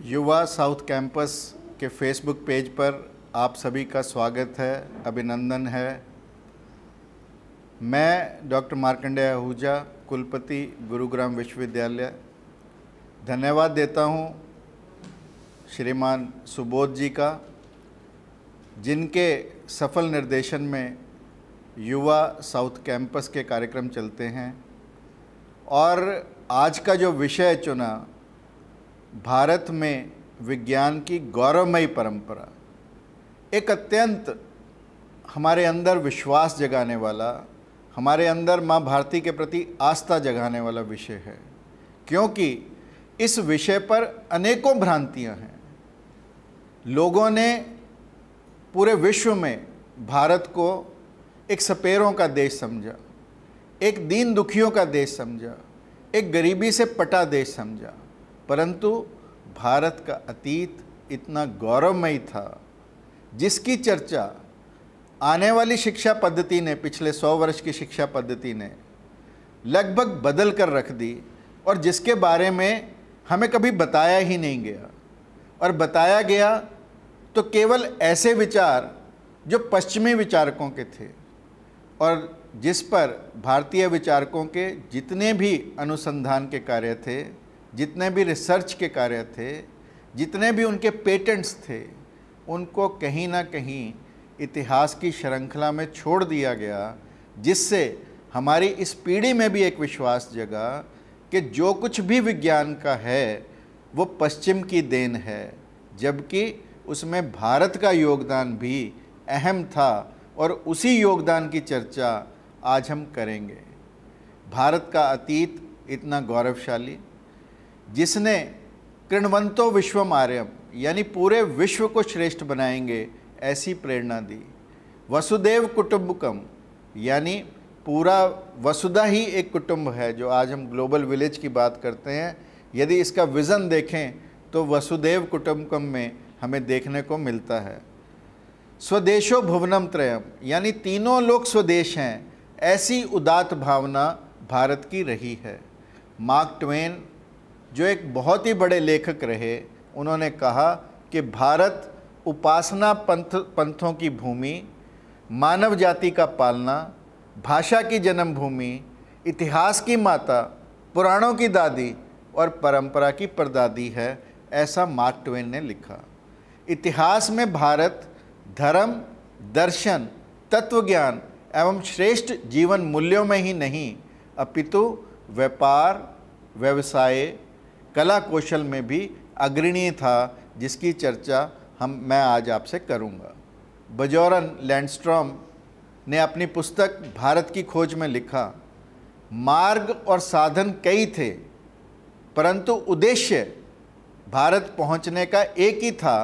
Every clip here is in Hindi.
युवा साउथ कैंपस के फेसबुक पेज पर आप सभी का स्वागत है, अभिनंदन है। मैं डॉक्टर मार्कंडेय आहूजा, कुलपति गुरुग्राम विश्वविद्यालय, धन्यवाद देता हूं श्रीमान सुबोध जी का, जिनके सफल निर्देशन में युवा साउथ कैंपस के कार्यक्रम चलते हैं। और आज का जो विषय चुना, भारत में विज्ञान की गौरवमयी परंपरा, एक अत्यंत हमारे अंदर विश्वास जगाने वाला, हमारे अंदर माँ भारती के प्रति आस्था जगाने वाला विषय है, क्योंकि इस विषय पर अनेकों भ्रांतियाँ हैं। लोगों ने पूरे विश्व में भारत को एक सपेरों का देश समझा, एक दीन दुखियों का देश समझा, एक गरीबी से पटा देश समझा। परंतु भारत का अतीत इतना गौरवमयी था, जिसकी चर्चा आने वाली शिक्षा पद्धति ने, पिछले 100 वर्ष की शिक्षा पद्धति ने लगभग बदल कर रख दी, और जिसके बारे में हमें कभी बताया ही नहीं गया। और बताया गया तो केवल ऐसे विचार जो पश्चिमी विचारकों के थे, और जिस पर भारतीय विचारकों के जितने भी अनुसंधान के कार्य थे, जितने भी रिसर्च के कार्य थे, जितने भी उनके पेटेंट्स थे, उनको कहीं ना कहीं इतिहास की श्रृंखला में छोड़ दिया गया, जिससे हमारी इस पीढ़ी में भी एक विश्वास जगा कि जो कुछ भी विज्ञान का है वो पश्चिम की देन है, जबकि उसमें भारत का योगदान भी अहम था। और उसी योगदान की चर्चा आज हम करेंगे। भारत का अतीत इतना गौरवशाली, जिसने कृण्वन्तो विश्वम आर्यम, यानी पूरे विश्व को श्रेष्ठ बनाएंगे, ऐसी प्रेरणा दी। वसुदेव कुटुंबकम, यानी पूरा वसुधा ही एक कुटुंब है। जो आज हम ग्लोबल विलेज की बात करते हैं, यदि इसका विज़न देखें तो वसुदेव कुटुंबकम में हमें देखने को मिलता है। स्वदेशो भुवनम त्रयम, यानी तीनों लोग स्वदेश हैं, ऐसी उदात्त भावना भारत की रही है। मार्क ट्वेन, जो एक बहुत ही बड़े लेखक रहे, उन्होंने कहा कि भारत उपासना पंथों की भूमि, मानव जाति का पालना, भाषा की जन्मभूमि, इतिहास की माता, पुराणों की दादी और परंपरा की परदादी है, ऐसा मार्क ट्वेन ने लिखा। इतिहास में भारत धर्म, दर्शन, तत्वज्ञान एवं श्रेष्ठ जीवन मूल्यों में ही नहीं, अपितु व्यापार, व्यवसाय, कला कौशल में भी अग्रणी था, जिसकी चर्चा मैं आज आपसे करूंगा। बजोरन लैंडस्ट्रॉम ने अपनी पुस्तक भारत की खोज में लिखा, मार्ग और साधन कई थे, परंतु उद्देश्य भारत पहुंचने का एक ही था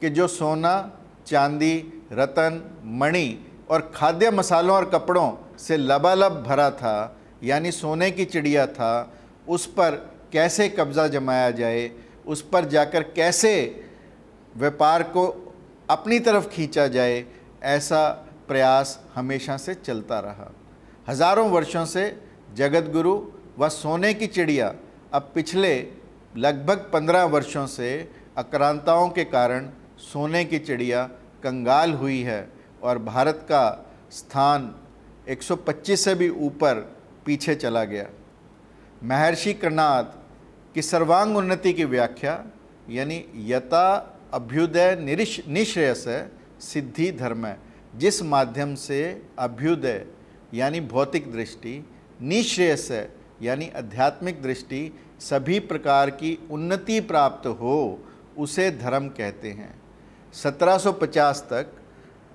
कि जो सोना, चांदी, रतन, मणि और खाद्य मसालों और कपड़ों से लबालब भरा था, यानी सोने की चिड़िया था, उस पर कैसे कब्ज़ा जमाया जाए, उस पर जाकर कैसे व्यापार को अपनी तरफ खींचा जाए, ऐसा प्रयास हमेशा से चलता रहा। हज़ारों वर्षों से जगत गुरु व सोने की चिड़िया अब पिछले लगभग 15 वर्षों से आक्रांताओं के कारण सोने की चिड़िया कंगाल हुई है, और भारत का स्थान 125 से भी ऊपर पीछे चला गया। महर्षि कर्णाद की सर्वांग उन्नति की व्याख्या, यानी यथा अभ्युदय निश्रेयस सिद्धि धर्म, जिस माध्यम से अभ्युदय यानी भौतिक दृष्टि, निश्रेयस यानी आध्यात्मिक दृष्टि, सभी प्रकार की उन्नति प्राप्त हो, उसे धर्म कहते हैं। 1750 तक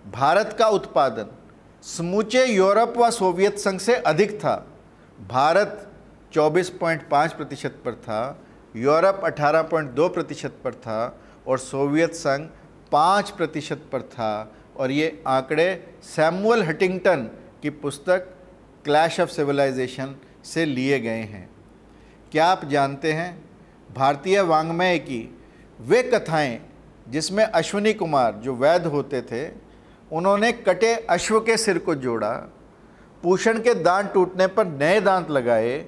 भारत का उत्पादन समूचे यूरोप व सोवियत संघ से अधिक था। भारत 24.5% पर था, यूरोप 18.2% पर था, और सोवियत संघ 5% पर था। और ये आंकड़े सैमुअल हंटिंगटन की पुस्तक क्लैश ऑफ सिविलाइजेशन से लिए गए हैं। क्या आप जानते हैं, भारतीय वाङ्मय की वे कथाएं जिसमें अश्विनी कुमार, जो वैद्य होते थे, उन्होंने कटे अश्व के सिर को जोड़ा, पूषण के दांत टूटने पर नए दांत लगाए,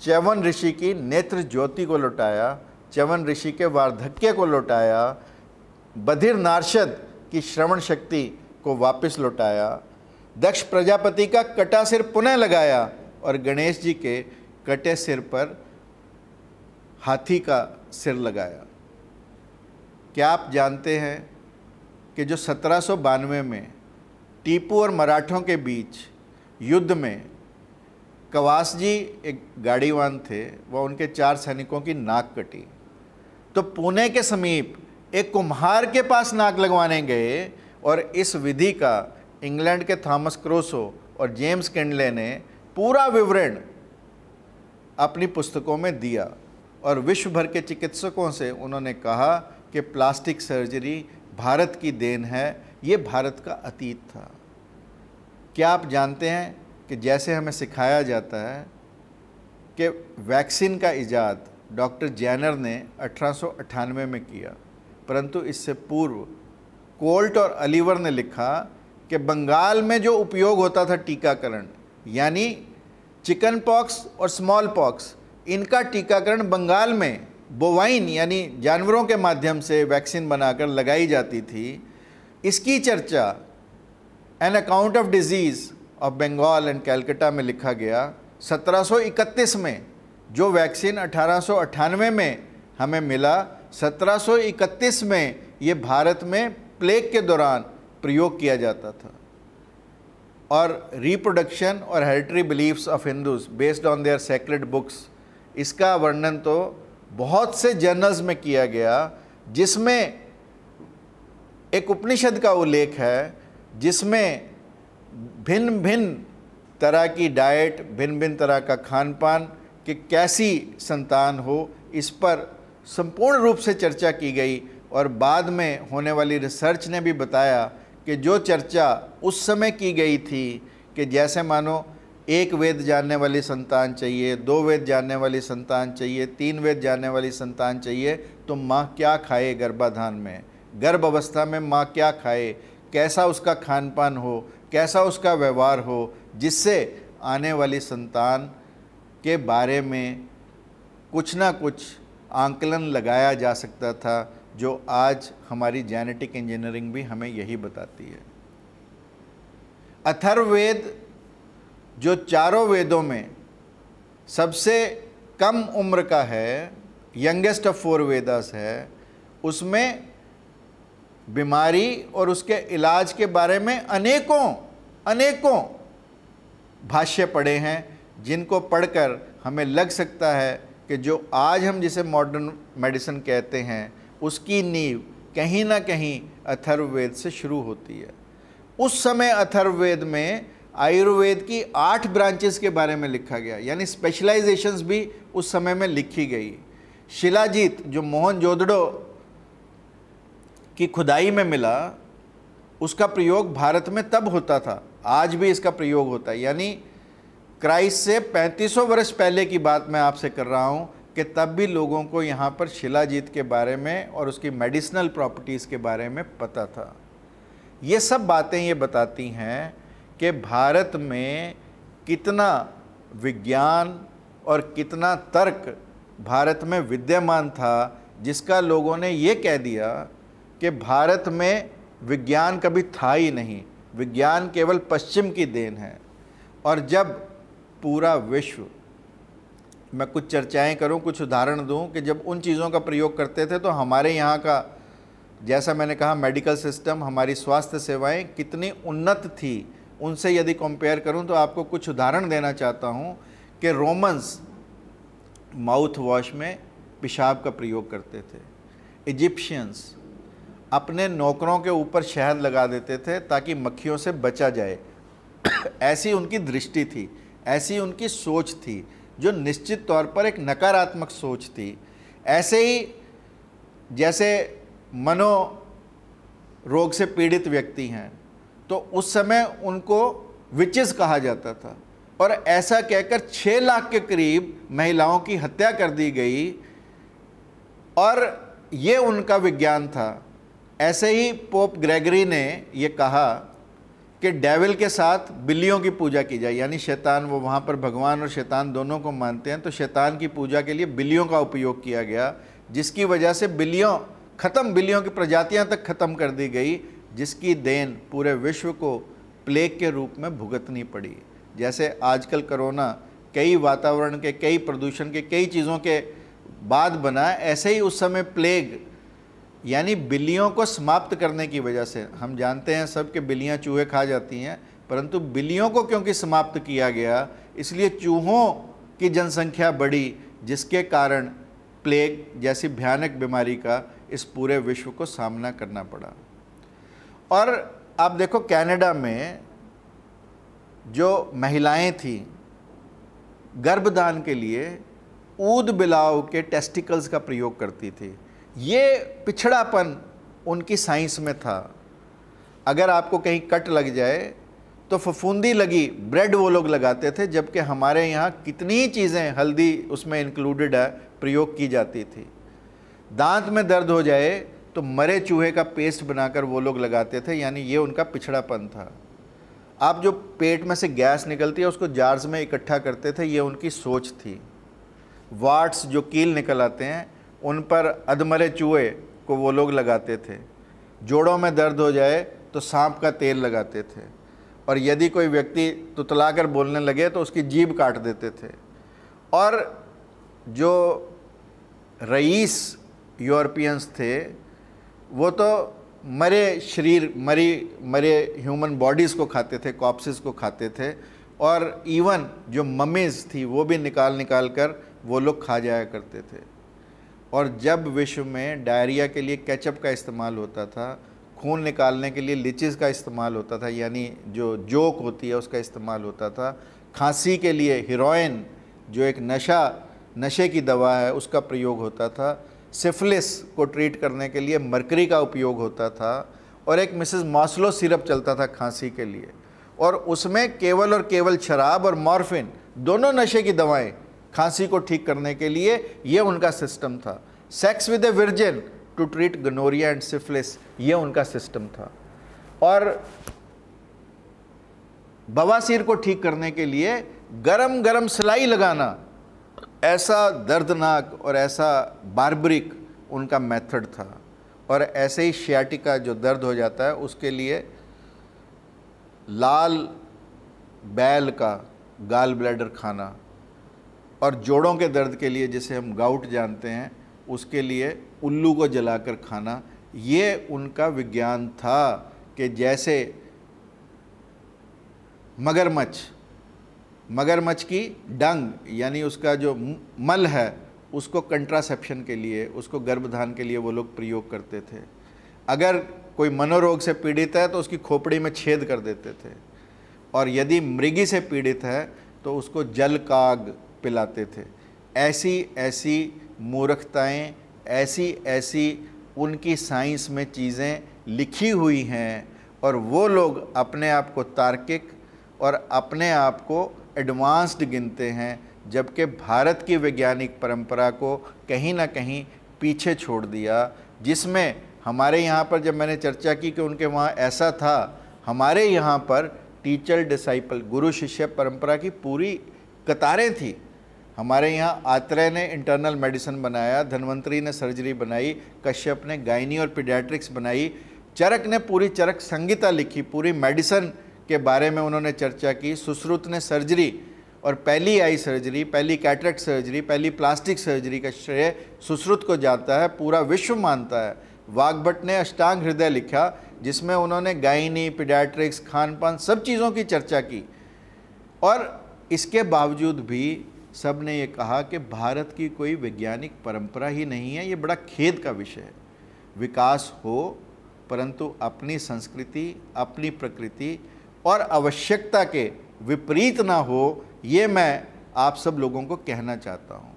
च्यवन ऋषि की नेत्र ज्योति को लौटाया, च्यवन ऋषि के वार्धक्य को लौटाया, बधिर नारशद की श्रवण शक्ति को वापस लौटाया, दक्ष प्रजापति का कटा सिर पुनः लगाया और गणेश जी के कटे सिर पर हाथी का सिर लगाया। क्या आप जानते हैं कि जो 1792 में टीपू और मराठों के बीच युद्ध में कवास जी एक गाड़ीवान थे, वह उनके 4 सैनिकों की नाक कटी, तो पुणे के समीप एक कुम्हार के पास नाक लगवाने गए और इस विधि का इंग्लैंड के थॉमस क्रोसो और जेम्स किंडले ने पूरा विवरण अपनी पुस्तकों में दिया और विश्व भर के चिकित्सकों से उन्होंने कहा कि प्लास्टिक सर्जरी भारत की देन है, ये भारत का अतीत था। क्या आप जानते हैं कि जैसे हमें सिखाया जाता है कि वैक्सीन का इजाद डॉक्टर जैनर ने 1898 में किया, परंतु इससे पूर्व कोल्ट और अलीवर ने लिखा कि बंगाल में जो उपयोग होता था टीकाकरण, यानी चिकन पॉक्स और स्मॉल पॉक्स, इनका टीकाकरण बंगाल में बोवाइन यानी जानवरों के माध्यम से वैक्सीन बनाकर लगाई जाती थी। इसकी चर्चा an account of diseases of Bengal and Calcutta में लिखा गया। 1731 में जो वैक्सीन 1898 में हमें मिला, 1731 में ये भारत में प्लेग के दौरान प्रयोग किया जाता था। और रिप्रोडक्शन और hereditary beliefs of Hindus based on their sacred books, इसका वर्णन तो बहुत से जर्नल्स में किया गया, जिसमें एक उपनिषद का उल्लेख है जिसमें भिन्न भिन्न तरह की डाइट, भिन्न भिन्न तरह का खान पान कि कैसी संतान हो, इस पर संपूर्ण रूप से चर्चा की गई। और बाद में होने वाली रिसर्च ने भी बताया कि जो चर्चा उस समय की गई थी कि जैसे मानो 1 वेद जानने वाली संतान चाहिए, 2 वेद जानने वाली संतान चाहिए, 3 वेद जानने वाली संतान चाहिए, तो माँ क्या खाए गर्भाधान में, गर्भ अवस्था में माँ क्या खाए, कैसा उसका खान पान हो, कैसा उसका व्यवहार हो, जिससे आने वाली संतान के बारे में कुछ ना कुछ आंकलन लगाया जा सकता था, जो आज हमारी जेनेटिक इंजीनियरिंग भी हमें यही बताती है। अथर्ववेद जो चारों वेदों में सबसे कम उम्र का है, यंगेस्ट ऑफ 4 वेदास है, उसमें बीमारी और उसके इलाज के बारे में अनेकों भाष्य पढ़े हैं, जिनको पढ़कर हमें लग सकता है कि जो आज हम जिसे मॉडर्न मेडिसिन कहते हैं, उसकी नींव कहीं ना कहीं अथर्ववेद से शुरू होती है। उस समय अथर्ववेद में आयुर्वेद की 8 ब्रांचेस के बारे में लिखा गया, यानी स्पेशलाइजेशंस भी उस समय में लिखी गई। शिलाजीत जो मोहनजोदड़ो की खुदाई में मिला, उसका प्रयोग भारत में तब होता था, आज भी इसका प्रयोग होता है। यानी क्राइस्ट से 3500 वर्ष पहले की बात मैं आपसे कर रहा हूँ कि तब भी लोगों को यहाँ पर शिलाजीत के बारे में और उसकी मेडिसिनल प्रॉपर्टीज़ के बारे में पता था। ये सब बातें ये बताती हैं कि भारत में कितना विज्ञान और कितना तर्क भारत में विद्यमान था, जिसका लोगों ने ये कह दिया कि भारत में विज्ञान कभी था ही नहीं, विज्ञान केवल पश्चिम की देन है। और जब पूरा विश्व, मैं कुछ चर्चाएं करूं, कुछ उदाहरण दूं कि जब उन चीज़ों का प्रयोग करते थे तो हमारे यहाँ का, जैसा मैंने कहा, मेडिकल सिस्टम, हमारी स्वास्थ्य सेवाएं कितनी उन्नत थी, उनसे यदि कंपेयर करूं तो आपको कुछ उदाहरण देना चाहता हूं कि रोमन्स माउथ वॉश में पेशाब का प्रयोग करते थे, इजिप्शियंस अपने नौकरों के ऊपर शहद लगा देते थे ताकि मक्खियों से बचा जाए। ऐसी उनकी दृष्टि थी, ऐसी उनकी सोच थी, जो निश्चित तौर पर एक नकारात्मक सोच थी। ऐसे ही जैसे मनोरोग से पीड़ित व्यक्ति हैं तो उस समय उनको विचेस कहा जाता था, और ऐसा कहकर 6 लाख के करीब महिलाओं की हत्या कर दी गई, और ये उनका विज्ञान था। ऐसे ही पोप ग्रेगरी ने ये कहा कि डेविल के साथ बिल्लियों की पूजा की जाए, यानी शैतान, वो वहाँ पर भगवान और शैतान दोनों को मानते हैं, तो शैतान की पूजा के लिए बिल्लियों का उपयोग किया गया, जिसकी वजह से बिल्लियों की प्रजातियां तक खत्म कर दी गई, जिसकी देन पूरे विश्व को प्लेग के रूप में भुगतनी पड़ी। जैसे आजकल कोरोना कई वातावरण के, कई प्रदूषण के, कई चीज़ों के बाद बना, ऐसे ही उस समय प्लेग यानी बिल्लियों को समाप्त करने की वजह से, हम जानते हैं सब कि बिल्लियां चूहे खा जाती हैं, परंतु बिल्लियों को क्योंकि समाप्त किया गया, इसलिए चूहों की जनसंख्या बढ़ी, जिसके कारण प्लेग जैसी भयानक बीमारी का इस पूरे विश्व को सामना करना पड़ा। और आप देखो कनाडा में जो महिलाएं थीं गर्भदान के लिए ऊद बिलाव के टेस्टिकल्स का प्रयोग करती थी। ये पिछड़ापन उनकी साइंस में था। अगर आपको कहीं कट लग जाए तो फफूंदी लगी ब्रेड वो लोग लगाते थे, जबकि हमारे यहाँ कितनी चीज़ें, हल्दी उसमें इंक्लूडेड है, प्रयोग की जाती थी। दांत में दर्द हो जाए तो मरे चूहे का पेस्ट बनाकर वो लोग लगाते थे, यानी ये उनका पिछड़ापन था। आप जो पेट में से गैस निकलती है उसको जार्स में इकट्ठा करते थे, ये उनकी सोच थी। वाट्स जो कील निकल आते हैं उन पर अधमरे चूहे को वो लोग लगाते थे। जोड़ों में दर्द हो जाए तो सांप का तेल लगाते थे, और यदि कोई व्यक्ति तुतलाकर बोलने लगे तो उसकी जीभ काट देते थे। और जो रईस यूरोपियंस थे वो तो मरे शरीर, मरे ह्यूमन बॉडीज़ को खाते थे, कॉप्सेस को खाते थे, और इवन जो ममीज़ थी वो भी निकाल कर वो लोग खा जाया करते थे। और जब विश्व में डायरिया के लिए केचप का इस्तेमाल होता था, खून निकालने के लिए लिचिस का इस्तेमाल होता था, यानी जो जोक होती है उसका इस्तेमाल होता था, खांसी के लिए हीरोइन जो एक नशे की दवा है उसका प्रयोग होता था, सिफिलिस को ट्रीट करने के लिए मरकरी का उपयोग होता था, और एक मिसेस मॉस्लो सिरप चलता था खांसी के लिए, और उसमें केवल और केवल शराब और मॉर्फिन दोनों नशे की दवाएं खांसी को ठीक करने के लिए, ये उनका सिस्टम था। Sex with a virgin to treat gonorrhoea and syphilis, ये उनका सिस्टम था। और बवासीर को ठीक करने के लिए गरम गरम सिलाई लगाना, ऐसा दर्दनाक और ऐसा बार्बरिक उनका मेथड था। और ऐसे ही शियाटिका जो दर्द हो जाता है उसके लिए लाल बैल का गाल ब्लैडर खाना, और जोड़ों के दर्द के लिए जिसे हम गाउट जानते हैं उसके लिए उल्लू को जलाकर खाना। ये उनका विज्ञान था कि जैसे मगरमच्छ की डंग यानी उसका जो मल है उसको कंट्रासेप्शन के लिए, उसको गर्भधान के लिए वो लोग प्रयोग करते थे। अगर कोई मनोरोग से पीड़ित है तो उसकी खोपड़ी में छेद कर देते थे, और यदि मृगी से पीड़ित है तो उसको जल काग पिलाते थे। ऐसी मूर्खताएं, ऐसी उनकी साइंस में चीज़ें लिखी हुई हैं, और वो लोग अपने आप को तार्किक और अपने आप को एडवांस्ड गिनते हैं, जबकि भारत की वैज्ञानिक परंपरा को कहीं ना कहीं पीछे छोड़ दिया। जिसमें हमारे यहाँ पर जब मैंने चर्चा की कि उनके वहाँ ऐसा था, हमारे यहाँ पर टीचर डिसाइपल, गुरु शिष्य परंपरा की पूरी कतारें थी। हमारे यहाँ आत्रेय ने इंटरनल मेडिसिन बनाया, धन्वंतरी ने सर्जरी बनाई, कश्यप ने गायनी और पीडियाट्रिक्स बनाई, चरक ने पूरी चरक संहिता लिखी, पूरी मेडिसिन के बारे में उन्होंने चर्चा की, सुश्रुत ने सर्जरी और पहली आई सर्जरी, पहली कैटरेक्ट सर्जरी, पहली प्लास्टिक सर्जरी का श्रेय सुश्रुत को जाता है, पूरा विश्व मानता है। वाग्भट ने अष्टांग हृदय लिखा जिसमें उन्होंने गायनी, पीडियाट्रिक्स, खान पान सब चीज़ों की चर्चा की, और इसके बावजूद भी सब ने ये कहा कि भारत की कोई वैज्ञानिक परंपरा ही नहीं है। ये बड़ा खेद का विषय है। विकास हो परंतु अपनी संस्कृति, अपनी प्रकृति और आवश्यकता के विपरीत ना हो, ये मैं आप सब लोगों को कहना चाहता हूँ।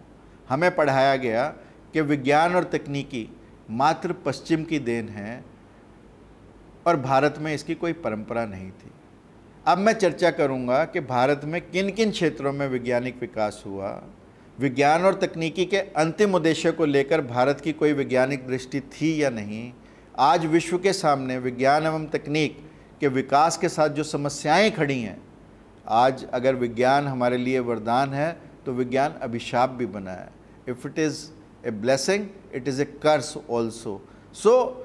हमें पढ़ाया गया कि विज्ञान और तकनीकी मात्र पश्चिम की देन है और भारत में इसकी कोई परंपरा नहीं थी। अब मैं चर्चा करूंगा कि भारत में किन किन क्षेत्रों में वैज्ञानिक विकास हुआ, विज्ञान और तकनीकी के अंतिम उद्देश्य को लेकर भारत की कोई वैज्ञानिक दृष्टि थी या नहीं, आज विश्व के सामने विज्ञान एवं तकनीक के विकास के साथ जो समस्याएं खड़ी हैं, आज अगर विज्ञान हमारे लिए वरदान है तो विज्ञान अभिशाप भी बना है। If it is a blessing, it is a curse also. So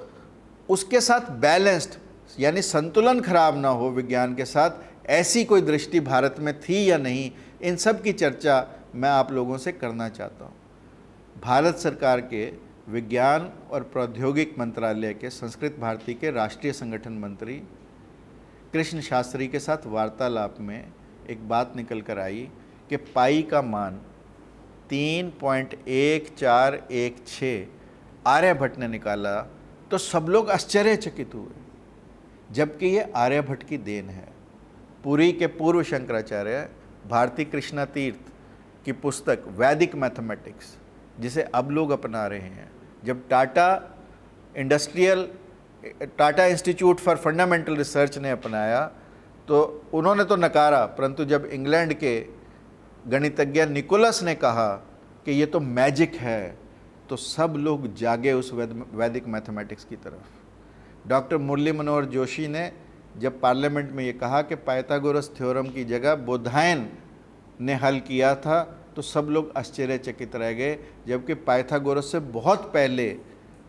उसके साथ बैलेंस्ड, यानी संतुलन खराब ना हो विज्ञान के साथ, ऐसी कोई दृष्टि भारत में थी या नहीं, इन सब की चर्चा मैं आप लोगों से करना चाहता हूँ। भारत सरकार के विज्ञान और प्रौद्योगिक मंत्रालय के संस्कृत भारती के राष्ट्रीय संगठन मंत्री कृष्ण शास्त्री के साथ वार्तालाप में एक बात निकल कर आई कि पाई का मान 3.1416 आर्यभट्ट ने निकाला तो सब लोग आश्चर्यचकित हुए, जबकि ये आर्यभट्ट की देन है। पुरी के पूर्व शंकराचार्य भारती कृष्णा तीर्थ की पुस्तक वैदिक मैथमेटिक्स, जिसे अब लोग अपना रहे हैं, जब Tata institute for fundamental research ने अपनाया तो उन्होंने तो नकारा, परंतु जब इंग्लैंड के गणितज्ञ निकोलस ने कहा कि ये तो मैजिक है, तो सब लोग जागे उस वैदिक मैथमेटिक्स की तरफ। डॉक्टर मुरली मनोहर जोशी ने जब पार्लियामेंट में ये कहा कि पाइथागोरस थ्योरम की जगह बोधायन ने हल किया था, तो सब लोग आश्चर्यचकित रह गए, जबकि पाइथागोरस से बहुत पहले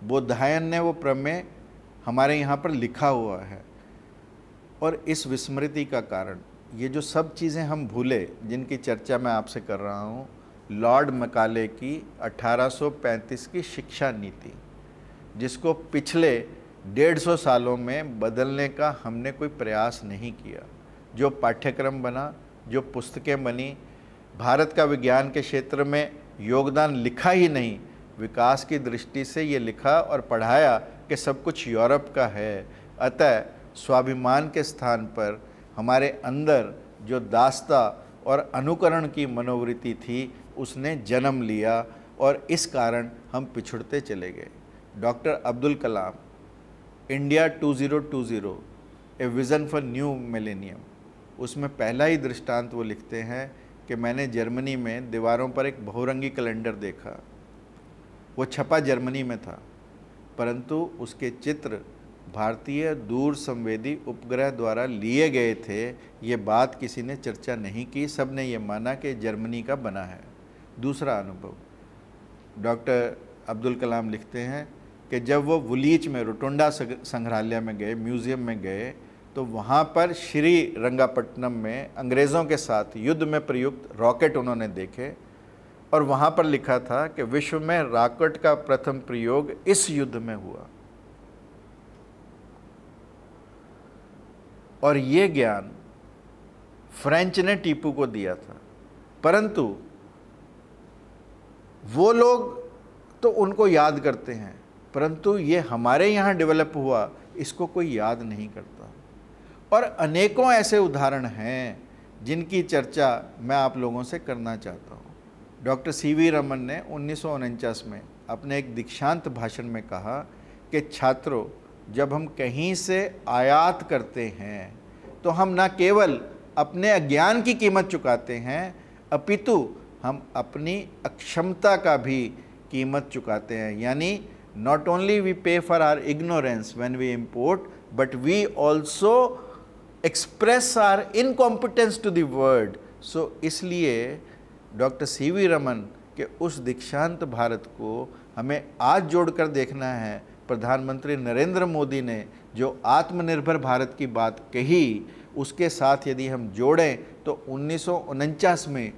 बोधायन ने वो प्रमेय हमारे यहाँ पर लिखा हुआ है। और इस विस्मृति का कारण ये जो सब चीज़ें हम भूले, जिनकी चर्चा मैं आपसे कर रहा हूँ, लॉर्ड मैकाले की 1835 की शिक्षा नीति, जिसको पिछले 150 सालों में बदलने का हमने कोई प्रयास नहीं किया। जो पाठ्यक्रम बना, जो पुस्तकें बनी, भारत का विज्ञान के क्षेत्र में योगदान लिखा ही नहीं, विकास की दृष्टि से ये लिखा और पढ़ाया कि सब कुछ यूरोप का है। अतः स्वाभिमान के स्थान पर हमारे अंदर जो दास्ता और अनुकरण की मनोवृत्ति थी, उसने जन्म लिया और इस कारण हम पिछड़ते चले गए। Doctor Abdul Kalam India 2020 A vision for new millennium, उसमें पहला ही दृष्टांत वो लिखते हैं कि मैंने जर्मनी में दीवारों पर एक बहुरंगी कैलेंडर देखा। वो छपा जर्मनी में था, परंतु उसके चित्र भारतीय दूर संवेदी उपग्रह द्वारा लिए गए थे। ये बात किसी ने चर्चा नहीं की, सब ने ये माना कि जर्मनी का बना है। दूसरा अनुभव, डॉक्टर अब्दुल कलाम लिखते हैं कि जब वो वुलीच में रोटुंडा संग्रहालय में गए, म्यूज़ियम में गए, तो वहाँ पर श्री रंगापट्टनम में अंग्रेज़ों के साथ युद्ध में प्रयुक्त रॉकेट उन्होंने देखे और वहाँ पर लिखा था कि विश्व में रॉकेट का प्रथम प्रयोग इस युद्ध में हुआ। और ये ज्ञान फ्रेंच ने टीपू को दिया था, परंतु वो लोग तो उनको याद करते हैं, परंतु ये हमारे यहाँ डेवलप हुआ, इसको कोई याद नहीं करता। और अनेकों ऐसे उदाहरण हैं जिनकी चर्चा मैं आप लोगों से करना चाहता हूँ। डॉक्टर सीवी रमन ने 1949 में अपने एक दीक्षांत भाषण में कहा कि छात्रों, जब हम कहीं से आयात करते हैं तो हम न केवल अपने अज्ञान की कीमत चुकाते हैं, अपितु हम अपनी अक्षमता का भी कीमत चुकाते हैं। यानी not only we pay for our ignorance when we import, but we also express our incompetence to the world. So इसलिए डॉक्टर सीवी रमन के उस दीक्षांत भारत को हमें आज जोड़कर देखना है। प्रधानमंत्री नरेंद्र मोदी ने जो आत्मनिर्भर भारत की बात कही, उसके साथ यदि हम जोड़ें तो 1949 में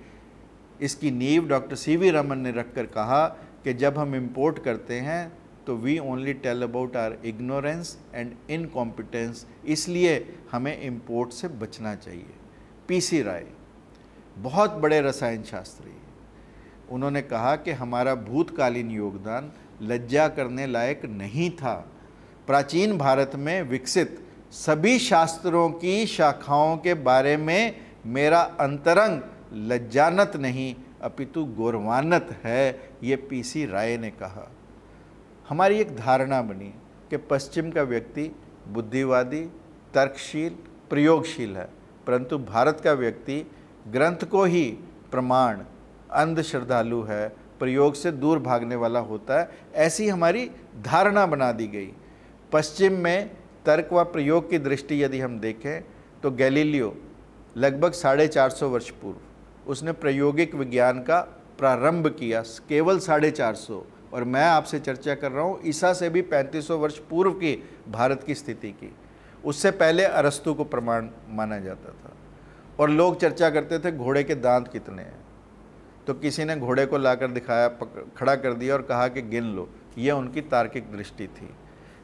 इसकी नींव डॉक्टर सीवी रमन ने रखकर कहा कि जब हम इंपोर्ट करते हैं तो we only tell about our ignorance and incompetence, इसलिए हमें इंपोर्ट से बचना चाहिए। पीसी राय बहुत बड़े रसायन शास्त्री, उन्होंने कहा कि हमारा भूतकालीन योगदान लज्जा करने लायक नहीं था। प्राचीन भारत में विकसित सभी शास्त्रों की शाखाओं के बारे में मेरा अंतरंग लज्जानत नहीं अपितु गौरवान्वित है, ये पीसी राय ने कहा। हमारी एक धारणा बनी कि पश्चिम का व्यक्ति बुद्धिवादी, तर्कशील, प्रयोगशील है, परंतु भारत का व्यक्ति ग्रंथ को ही प्रमाण, अंध श्रद्धालु है, प्रयोग से दूर भागने वाला होता है, ऐसी हमारी धारणा बना दी गई। पश्चिम में तर्क व प्रयोग की दृष्टि यदि हम देखें तो गैलीलियो लगभग 450 वर्ष पूर्व उसने प्रायोगिक विज्ञान का प्रारंभ किया, केवल 450, और मैं आपसे चर्चा कर रहा हूँ ईसा से भी 3500 वर्ष पूर्व की भारत की स्थिति की। उससे पहले अरस्तु को प्रमाण माना जाता था और लोग चर्चा करते थे घोड़े के दांत कितने हैं। तो किसी ने घोड़े को लाकर दिखाया, खड़ा कर दिया और कहा कि गिन लो। यह उनकी तार्किक दृष्टि थी।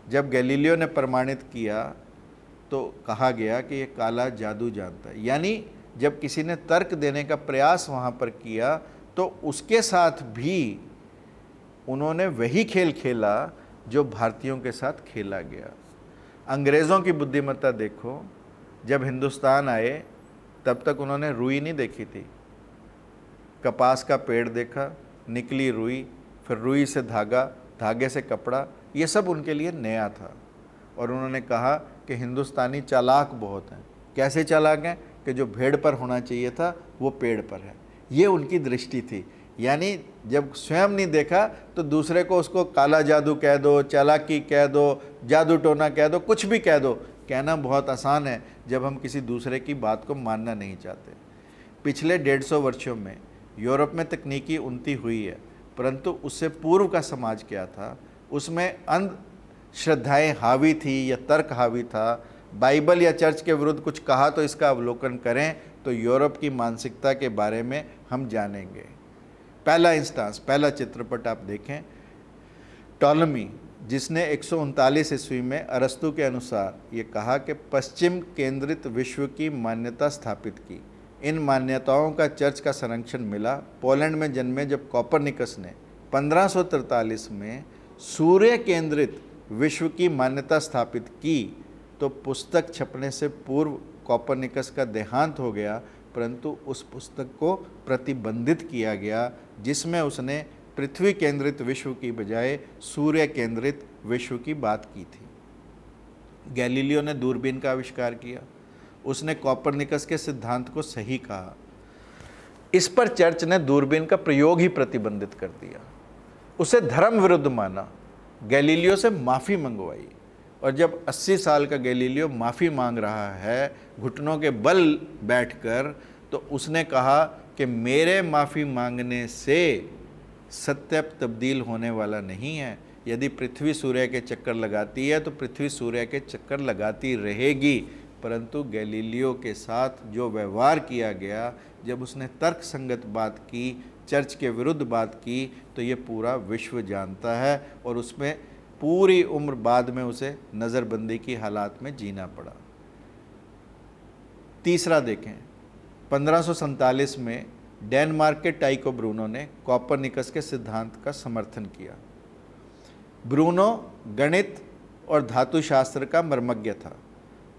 जब गैलीलियो ने प्रमाणित किया तो कहा गया कि यह काला जादू जानता है। यानी जब किसी ने तर्क देने का प्रयास वहाँ पर किया तो उसके साथ भी उन्होंने वही खेल खेला जो भारतीयों के साथ खेला गया। अंग्रेज़ों की बुद्धिमत्ता देखो, जब हिंदुस्तान आए तब तक उन्होंने रुई नहीं देखी थी। कपास का पेड़ देखा, निकली रुई, फिर रुई से धागा, धागे से कपड़ा, ये सब उनके लिए नया था। और उन्होंने कहा कि हिंदुस्तानी चालाक बहुत हैं। कैसे चालाक हैं कि जो भेड़ पर होना चाहिए था वो पेड़ पर है। ये उनकी दृष्टि थी। यानी जब स्वयं नहीं देखा तो दूसरे को उसको काला जादू कह दो, चालाकी कह दो, जादू टोना कह दो, कुछ भी कह दो। कहना बहुत आसान है जब हम किसी दूसरे की बात को मानना नहीं चाहते। पिछले 150 वर्षों में यूरोप में तकनीकी उन्नति हुई है, परंतु उससे पूर्व का समाज क्या था? उसमें अंधश्रद्धाएँ हावी थी या तर्क हावी था। बाइबल या चर्च के विरुद्ध कुछ कहा तो इसका अवलोकन करें तो यूरोप की मानसिकता के बारे में हम जानेंगे। पहला इंस्टांस, पहला चित्रपट आप देखें। टॉलमी, जिसने 139 ईस्वी में अरस्तु के अनुसार ये कहा कि पश्चिम केंद्रित विश्व की मान्यता स्थापित की। इन मान्यताओं का चर्च का संरक्षण मिला पोलैंड में जन्मे जब कोपरनिकस ने 1543 में सूर्य केंद्रित विश्व की मान्यता स्थापित की तो पुस्तक छपने से पूर्व कोपरनिकस का देहांत हो गया, परंतु उस पुस्तक को प्रतिबंधित किया गया जिसमें उसने पृथ्वी केंद्रित विश्व की बजाय सूर्य केंद्रित विश्व की बात की थी। गैलीलियो ने दूरबीन का आविष्कार किया। उसने कोपरनिकस के सिद्धांत को सही कहा। इस पर चर्च ने दूरबीन का प्रयोग ही प्रतिबंधित कर दिया। उसे धर्म विरुद्ध माना, गैलीलियो से माफ़ी मंगवाई। और जब 80 साल का गैलीलियो माफ़ी मांग रहा है घुटनों के बल बैठकर, तो उसने कहा कि मेरे माफ़ी मांगने से सत्य तब्दील होने वाला नहीं है। यदि पृथ्वी सूर्य के चक्कर लगाती है तो पृथ्वी सूर्य के चक्कर लगाती रहेगी। परंतु गैलीलियो के साथ जो व्यवहार किया गया, जब उसने तर्क संगत बात की, चर्च के विरुद्ध बात की, तो ये पूरा विश्व जानता है और उसमें पूरी उम्र बाद में उसे नज़रबंदी की हालात में जीना पड़ा। तीसरा देखें, 1547 में डेनमार्क के टाइको ब्रूनो ने कोपरनिकस के सिद्धांत का समर्थन किया। ब्रूनो गणित और धातुशास्त्र का मर्मज्ञ था।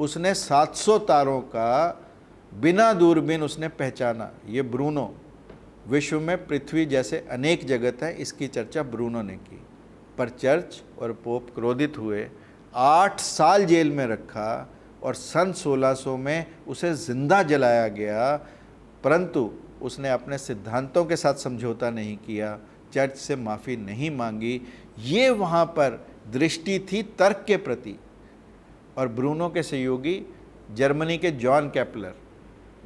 उसने 700 तारों का बिना दूरबीन उसने पहचाना। ये ब्रूनो, विश्व में पृथ्वी जैसे अनेक जगत हैं, इसकी चर्चा ब्रूनो ने की। पर चर्च और पोप क्रोधित हुए, 8 साल जेल में रखा और सन 1600 में उसे जिंदा जलाया गया। परंतु उसने अपने सिद्धांतों के साथ समझौता नहीं किया, चर्च से माफ़ी नहीं मांगी। ये वहाँ पर दृष्टि थी तर्क के प्रति। और ब्रूनो के सहयोगी जर्मनी के जॉन केपलर,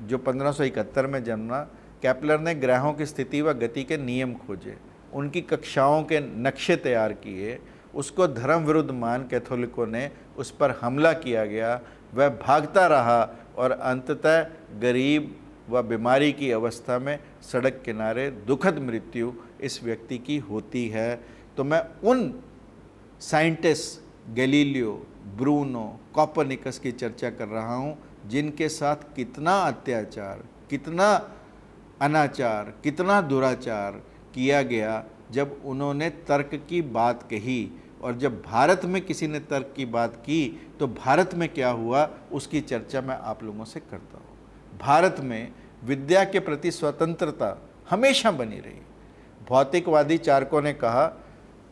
जो 1571 में जन्मा, केपलर ने ग्रहों की स्थिति व गति के नियम खोजे, उनकी कक्षाओं के नक्शे तैयार किए। उसको धर्म विरुद्ध मान कैथोलिकों ने उस पर हमला किया गया। वह भागता रहा और अंततः गरीब व बीमारी की अवस्था में सड़क किनारे दुखद मृत्यु इस व्यक्ति की होती है। तो मैं उन साइंटिस्ट गैलीलियो, ब्रूनो, कोपरनिकस की चर्चा कर रहा हूँ जिनके साथ कितना अत्याचार, कितना अनाचार, कितना दुराचार किया गया जब उन्होंने तर्क की बात कही। और जब भारत में किसी ने तर्क की बात की तो भारत में क्या हुआ उसकी चर्चा मैं आप लोगों से करता हूँ। भारत में विद्या के प्रति स्वतंत्रता हमेशा बनी रही। भौतिकवादी चारकों ने कहा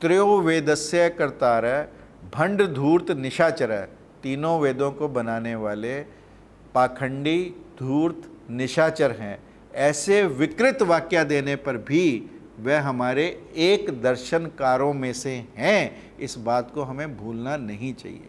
त्रयो वेदस्य कर्तारः भंड धूर्त निशाचरः, तीनों वेदों को बनाने वाले पाखंडी धूर्त निशाचर हैं। ऐसे विकृत वाक्य देने पर भी वह हमारे एक दर्शनकारों में से हैं, इस बात को हमें भूलना नहीं चाहिए।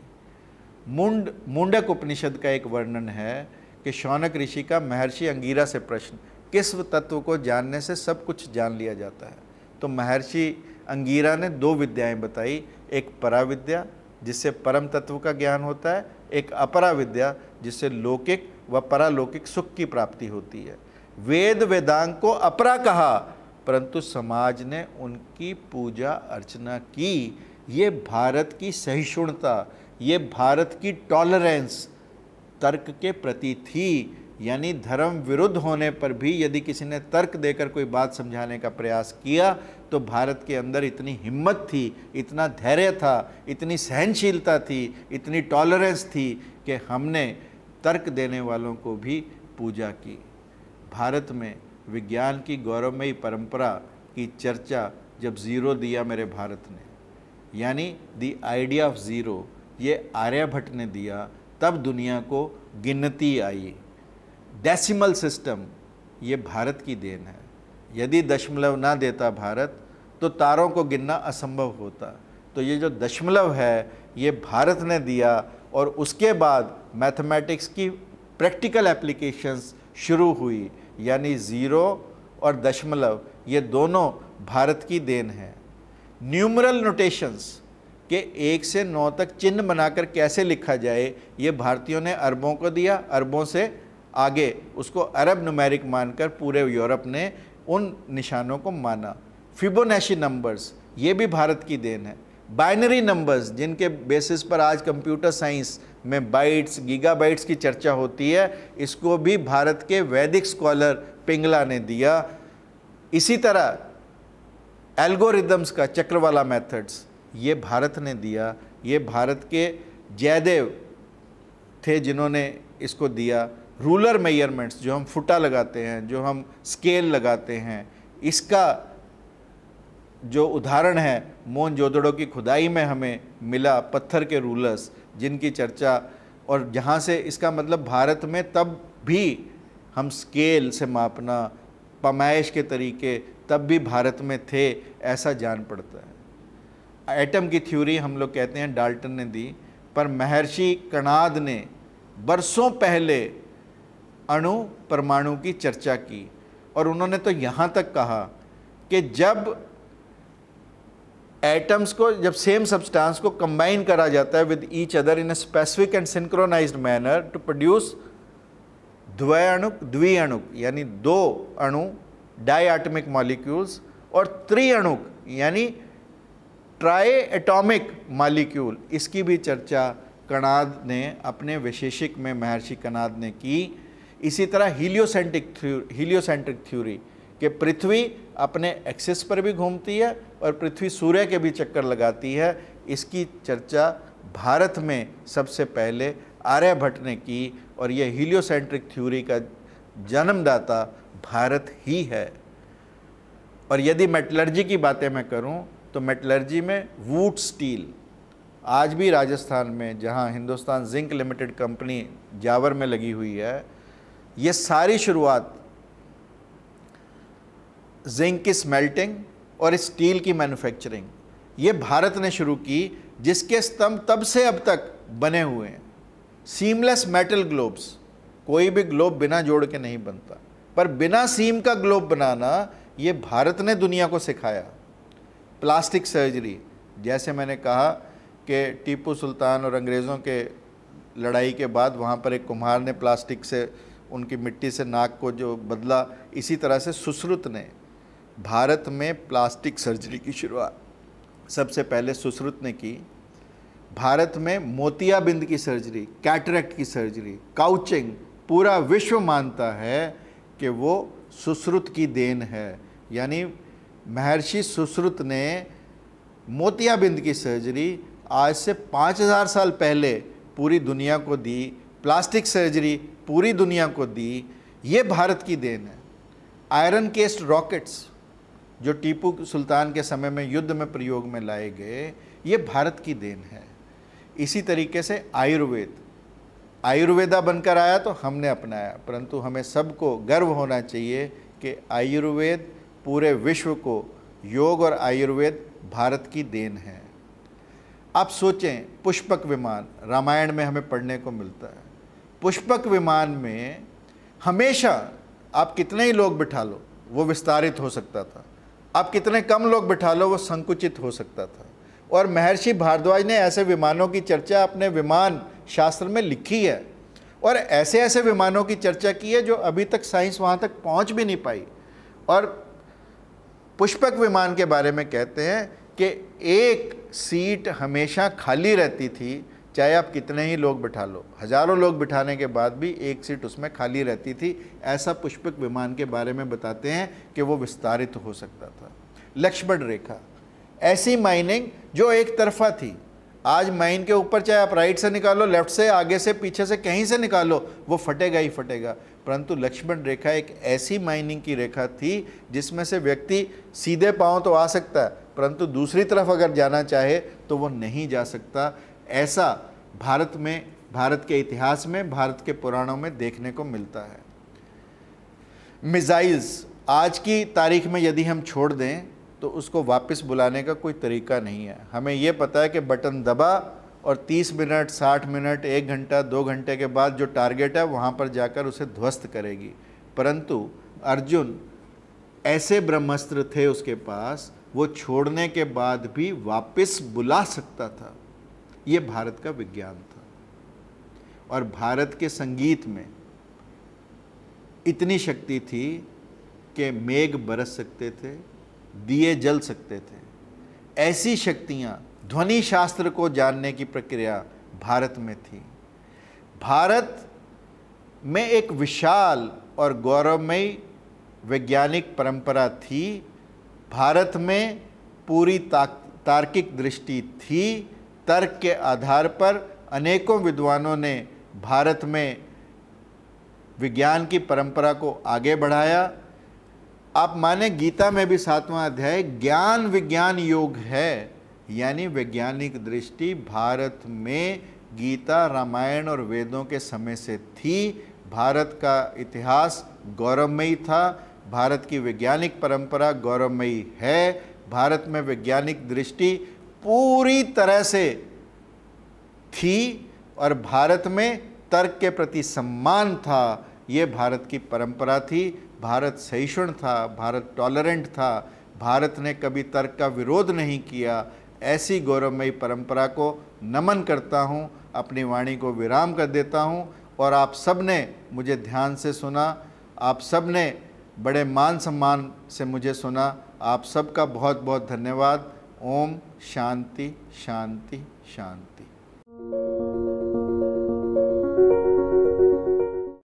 मुंडक उपनिषद का एक वर्णन है कि शौनक ऋषि का महर्षि अंगीरा से प्रश्न, किस तत्व को जानने से सब कुछ जान लिया जाता है? तो महर्षि अंगीरा ने 2 विद्याएं बताई, एक पराविद्या जिससे परम तत्व का ज्ञान होता है, एक अपरा विद्या जिससे लौकिक व परालौकिक सुख की प्राप्ति होती है। वेद वेदांग को अपरा कहा, परंतु समाज ने उनकी पूजा अर्चना की। ये भारत की सहिष्णुता, ये भारत की टॉलरेंस तर्क के प्रति थी। यानी धर्म विरुद्ध होने पर भी यदि किसी ने तर्क देकर कोई बात समझाने का प्रयास किया तो भारत के अंदर इतनी हिम्मत थी, इतना धैर्य था, इतनी सहनशीलता थी, इतनी टॉलरेंस थी कि हमने तर्क देने वालों को भी पूजा की। भारत में विज्ञान की गौरवमयी परंपरा की चर्चा जब ज़ीरो दिया मेरे भारत ने, यानी द आइडिया ऑफ ज़ीरो, ये आर्यभट्ट ने दिया, तब दुनिया को गिनती आई। डेसिमल सिस्टम, ये भारत की देन है। यदि दशमलव ना देता भारत तो तारों को गिनना असंभव होता। तो ये जो दशमलव है ये भारत ने दिया, और उसके बाद मैथमेटिक्स की प्रैक्टिकल एप्लीकेशंस शुरू हुई। यानी ज़ीरो और दशमलव ये दोनों भारत की देन है। न्यूमरल नोटेशंस के 1 से 9 तक चिन्ह बनाकर कैसे लिखा जाए, ये भारतीयों ने अरबों को दिया। अरबों से आगे उसको अरब न्यूमेरिक मानकर पूरे यूरोप ने उन निशानों को माना। फिबोनाची नंबर्स, ये भी भारत की देन है। बाइनरी नंबर्स, जिनके बेसिस पर आज कंप्यूटर साइंस में बाइट्स, गीगाबाइट्स की चर्चा होती है, इसको भी भारत के वैदिक स्कॉलर पिंगला ने दिया। इसी तरह एल्गोरिदम्स का चक्रवाला मेथड्स, ये भारत ने दिया। ये भारत के जयदेव थे जिन्होंने इसको दिया। रूलर मेजरमेंट्स, जो हम फुटा लगाते हैं, जो हम स्केल लगाते हैं, इसका जो उदाहरण है मोहनजोदड़ो की खुदाई में हमें मिला, पत्थर के रूलर्स जिनकी चर्चा, और जहाँ से इसका मतलब भारत में तब भी हम स्केल से मापना, पैमाइश के तरीके तब भी भारत में थे, ऐसा जान पड़ता है। एटम की थ्योरी हम लोग कहते हैं डाल्टन ने दी, पर महर्षि कणाद ने बरसों पहले अणु परमाणु की चर्चा की, और उन्होंने तो यहाँ तक कहा कि जब एटम्स को, जब सेम सब्सटेंस को कंबाइन करा जाता है with each other in a specific and synchronised manner to produce द्विअणुक यानी 2 अणु डायटॉमिक मॉलिक्यूल्स, और त्रिअणुक यानी ट्राई एटॉमिक मॉलिक्यूल, इसकी भी चर्चा कणाद ने अपने वैशेषिक में, महर्षि कणाद ने की। इसी तरह हीलियोसेंट्रिक थ्योरी कि पृथ्वी अपने एक्सिस पर भी घूमती है और पृथ्वी सूर्य के भी चक्कर लगाती है, इसकी चर्चा भारत में सबसे पहले आर्यभट्ट ने की, और यह हीलियोसेंट्रिक थ्योरी का जन्मदाता भारत ही है। और यदि मेटलर्जी की बातें मैं करूं तो मेटलर्जी में वुड स्टील आज भी राजस्थान में, जहां Hindustan zinc limited company Zawar में लगी हुई है, ये सारी शुरुआत जिंक की स्मेल्टिंग और स्टील की मैन्युफैक्चरिंग ये भारत ने शुरू की, जिसके स्तंभ तब से अब तक बने हुए हैं। सीमलेस मेटल ग्लोब्स, कोई भी ग्लोब बिना जोड़ के नहीं बनता, पर बिना सीम का ग्लोब बनाना ये भारत ने दुनिया को सिखाया। प्लास्टिक सर्जरी, जैसे मैंने कहा कि टीपू सुल्तान और अंग्रेज़ों के लड़ाई के बाद वहाँ पर एक कुम्हार ने प्लास्टिक से, उनकी मिट्टी से नाक को जो बदला, इसी तरह से सुश्रुत ने भारत में प्लास्टिक सर्जरी की शुरुआत सबसे पहले सुश्रुत ने की। भारत में मोतियाबिंद की सर्जरी, कैटरेक्ट की सर्जरी, काउचिंग, पूरा विश्व मानता है कि वो सुश्रुत की देन है। यानी महर्षि सुश्रुत ने मोतियाबिंद की सर्जरी आज से 5000 साल पहले पूरी दुनिया को दी, प्लास्टिक सर्जरी पूरी दुनिया को दी, ये भारत की देन है। आयरन केस्ड रॉकेट्स जो टीपू सुल्तान के समय में युद्ध में प्रयोग में लाए गए, ये भारत की देन है। इसी तरीके से आयुर्वेदा बनकर आया तो हमने अपनाया, परंतु हमें सबको गर्व होना चाहिए कि आयुर्वेद पूरे विश्व को, योग और आयुर्वेद भारत की देन है। आप सोचें, पुष्पक विमान रामायण में हमें पढ़ने को मिलता है। पुष्पक विमान में हमेशा आप कितने ही लोग बिठा लो वो विस्तारित हो सकता था। आप कितने कम लोग बिठा लो वो संकुचित हो सकता था। और महर्षि भारद्वाज ने ऐसे विमानों की चर्चा अपने विमान शास्त्र में लिखी है, और ऐसे ऐसे विमानों की चर्चा की है जो अभी तक साइंस वहाँ तक पहुँच भी नहीं पाई। और पुष्पक विमान के बारे में कहते हैं कि एक सीट हमेशा खाली रहती थी, चाहे आप कितने ही लोग बिठा लो, हज़ारों लोग बिठाने के बाद भी एक सीट उसमें खाली रहती थी। ऐसा पुष्पक विमान के बारे में बताते हैं कि वो विस्तारित हो सकता था। लक्ष्मण रेखा, ऐसी माइनिंग जो एक तरफा थी। आज माइन के ऊपर चाहे आप राइट से निकालो, लेफ्ट से, आगे से, पीछे से, कहीं से निकालो, वो फटेगा ही फटेगा। परंतु लक्ष्मण रेखा एक ऐसी माइनिंग की रेखा थी जिसमें से व्यक्ति सीधे पांव तो आ सकता है, परंतु दूसरी तरफ अगर जाना चाहे तो वो नहीं जा सकता। ऐसा भारत में, भारत के इतिहास में, भारत के पुराणों में देखने को मिलता है। मिसाइल्स आज की तारीख में यदि हम छोड़ दें तो उसको वापस बुलाने का कोई तरीका नहीं है। हमें ये पता है कि बटन दबा और 30 मिनट, 60 मिनट, 1 घंटा, 2 घंटे के बाद जो टारगेट है वहाँ पर जाकर उसे ध्वस्त करेगी। परंतु अर्जुन ऐसे ब्रह्मास्त्र थे उसके पास, वो छोड़ने के बाद भी वापस बुला सकता था। ये भारत का विज्ञान था। और भारत के संगीत में इतनी शक्ति थी कि मेघ बरस सकते थे, दिए जल सकते थे। ऐसी शक्तियाँ, ध्वनि शास्त्र को जानने की प्रक्रिया भारत में थी। भारत में एक विशाल और गौरवमयी वैज्ञानिक परंपरा थी। भारत में पूरी तार्किक दृष्टि थी। तर्क के आधार पर अनेकों विद्वानों ने भारत में विज्ञान की परंपरा को आगे बढ़ाया। आप माने गीता में भी 7वां अध्याय ज्ञान विज्ञान योग है, यानी वैज्ञानिक दृष्टि भारत में गीता, रामायण और वेदों के समय से थी। भारत का इतिहास गौरवमयी था, भारत की वैज्ञानिक परंपरा गौरवमयी है। भारत में वैज्ञानिक दृष्टि पूरी तरह से थी और भारत में तर्क के प्रति सम्मान था। ये भारत की परंपरा थी। भारत सहिष्णु था, भारत टॉलरेंट था, भारत ने कभी तर्क का विरोध नहीं किया। ऐसी गौरवमयी परंपरा को नमन करता हूँ, अपनी वाणी को विराम कर देता हूँ। और आप सब ने मुझे ध्यान से सुना, आप सब ने बड़े मान सम्मान से मुझे सुना। आप सबका बहुत बहुत धन्यवाद। ओम शांति शांति शांति।